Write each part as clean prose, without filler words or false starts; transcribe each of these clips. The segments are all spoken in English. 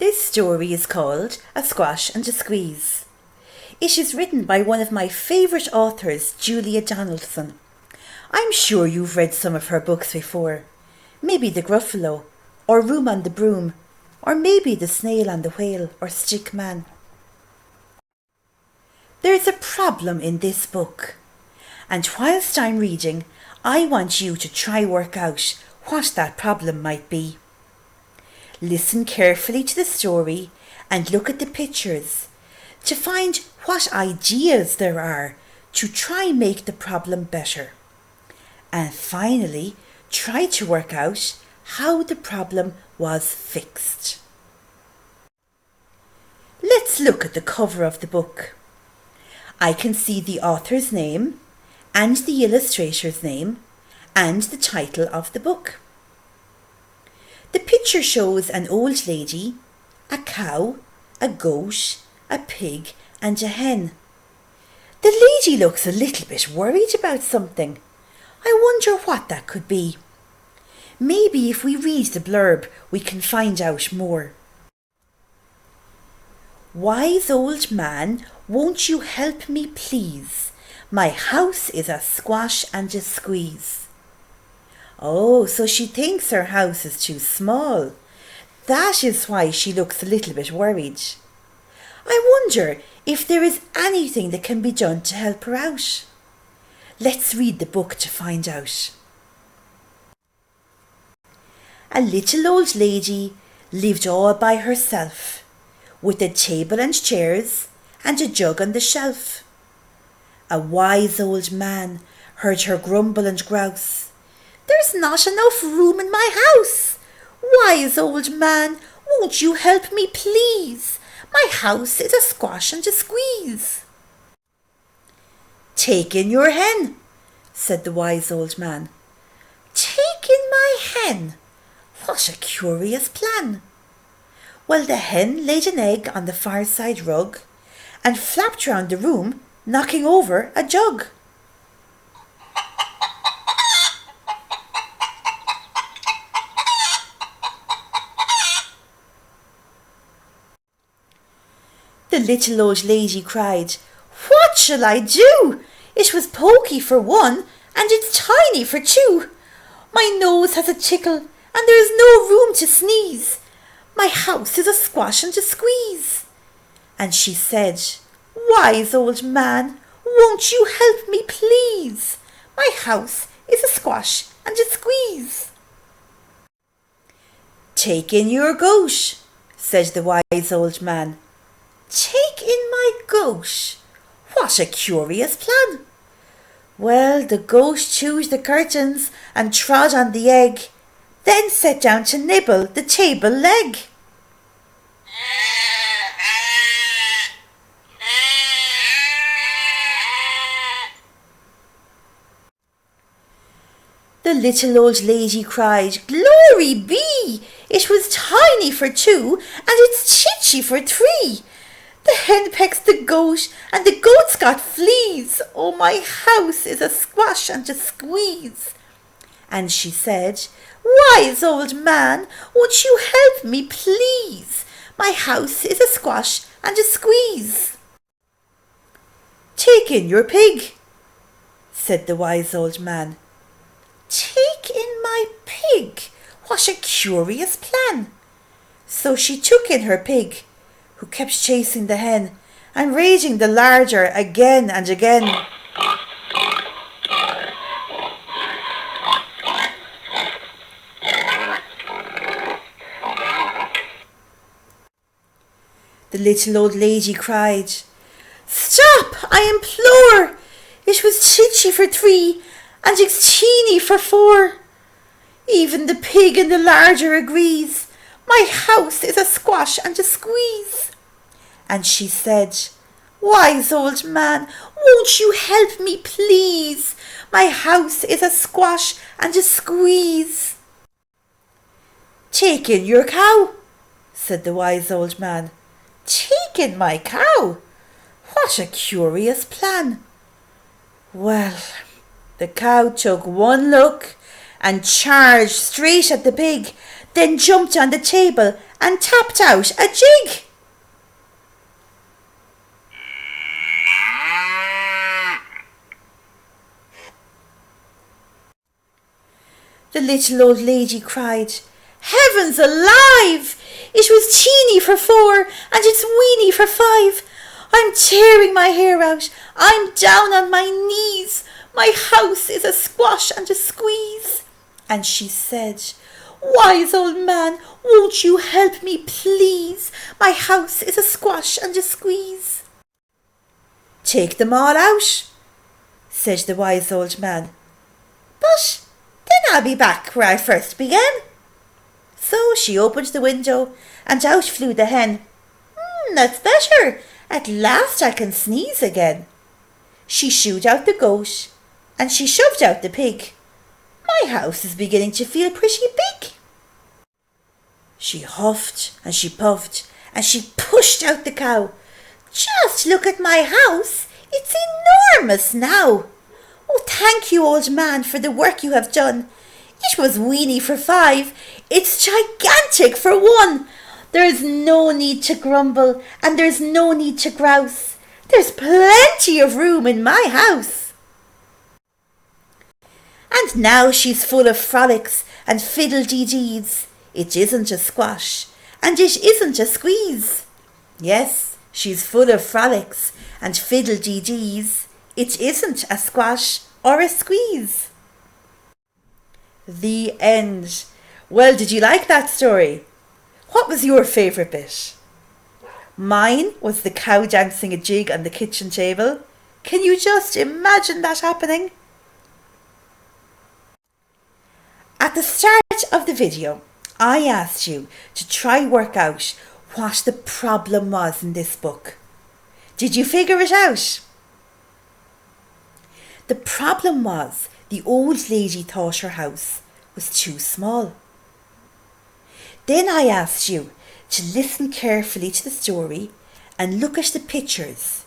This story is called A Squash and a Squeeze. It is written by one of my favourite authors, Julia Donaldson. I'm sure you've read some of her books before. Maybe The Gruffalo, or Room on the Broom, or maybe The Snail and the Whale, or Stick Man. There's a problem in this book, and whilst I'm reading, I want you to try work out what that problem might be. Listen carefully to the story and look at the pictures to find what ideas there are to try make the problem better. And finally, try to work out how the problem was fixed. Let's look at the cover of the book. I can see the author's name and the illustrator's name and the title of the book. The picture shows an old lady, a cow, a goat, a pig and a hen. The lady looks a little bit worried about something. I wonder what that could be. Maybe if we read the blurb we can find out more. Wise old man, won't you help me please? My house is a squash and a squeeze. Oh, so she thinks her house is too small. That is why she looks a little bit worried. I wonder if there is anything that can be done to help her out. Let's read the book to find out. A little old lady lived all by herself, with a table and chairs and a jug on the shelf. A wise old man heard her grumble and grouse. There's not enough room in my house. Wise old man, won't you help me please? My house is a squash and a squeeze. Take in your hen, said the wise old man. Take in my hen? What a curious plan. Well, the hen laid an egg on the fireside rug and flapped round the room, knocking over a jug. The little old lady cried, What shall I do? It was pokey for one, and it's tiny for two. My nose has a tickle, and there is no room to sneeze. My house is a squash and a squeeze. And she said, Wise old man, won't you help me please? My house is a squash and a squeeze. Take in your goat, said the wise old man. Take in my goat? What a curious plan. Well, the goat chewed the curtains and trod on the egg, then sat down to nibble the table leg. The little old lady cried, Glory be! It was tiny for two, and it's chitchy for three. The hen pecks the goat, and the goat's got fleas. Oh, my house is a squash and a squeeze. And she said, Wise old man, won't you help me please? My house is a squash and a squeeze. Take in your pig, said the wise old man. Take in my pig? What a curious plan. So she took in her pig, who kept chasing the hen and raising the larder again and again. The little old lady cried, Stop, I implore! It was chitchy for three, and it's teeny for four. Even the pig in the larder agrees. My house is a squash and a squeeze. And she said, Wise old man, won't you help me please? My house is a squash and a squeeze. Take in your cow, said the wise old man. Take in my cow? What a curious plan. Well, the cow took one look and charged straight at the pig then jumped on the table and tapped out a jig. The little old lady cried, "Heavens alive! It was teeny for 4 and it's weeny for 5. I'm tearing my hair out. I'm down on my knees. My house is a squash and a squeeze." And she said, "Wise old man, won't you help me, please? My house is a squash and a squeeze." "Take them all out," said the wise old man. "But then I'll be back where I first began." So she opened the window and out flew the hen. That's better. At last I can sneeze again." She shooed out the goat and she shoved out the pig. "My house is beginning to feel pretty big." She huffed and she puffed and she pushed out the cow. "Just look at my house. It's enormous now." "Oh, thank you, old man, for the work you have done. It was weeny for 5. It's gigantic for 1. There's no need to grumble and there's no need to grouse. There's plenty of room in my house." And now she's full of frolics and fiddle-dee-dees. It isn't a squash and it isn't a squeeze. Yes, she's full of frolics and fiddle-dee-dees. It isn't a squash or a squeeze. The end. Well, did you like that story? What was your favourite bit? Mine was the cow dancing a jig on the kitchen table. Can you just imagine that happening? At the start of the video, I asked you to try work out what the problem was in this book. Did you figure it out? The problem was the old lady thought her house was too small. Then I asked you to listen carefully to the story and look at the pictures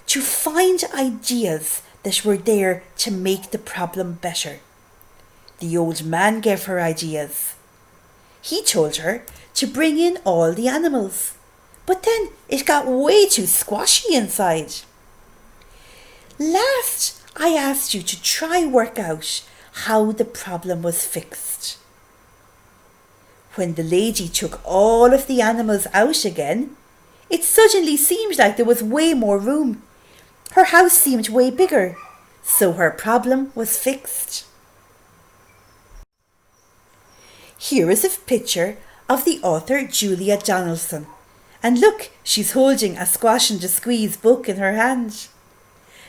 to find ideas that were there to make the problem better. The old man gave her ideas. He told her to bring in all the animals, but then it got way too squashy inside. Last, I asked you to try work out how the problem was fixed. When the lady took all of the animals out again, it suddenly seemed like there was way more room. Her house seemed way bigger, so her problem was fixed. Here is a picture of the author Julia Donaldson. And look, she's holding a Squash and a Squeeze book in her hand.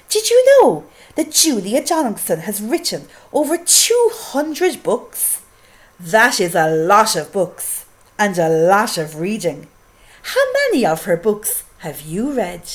Did you know that Julia Donaldson has written over 200 books? That is a lot of books and a lot of reading. How many of her books have you read?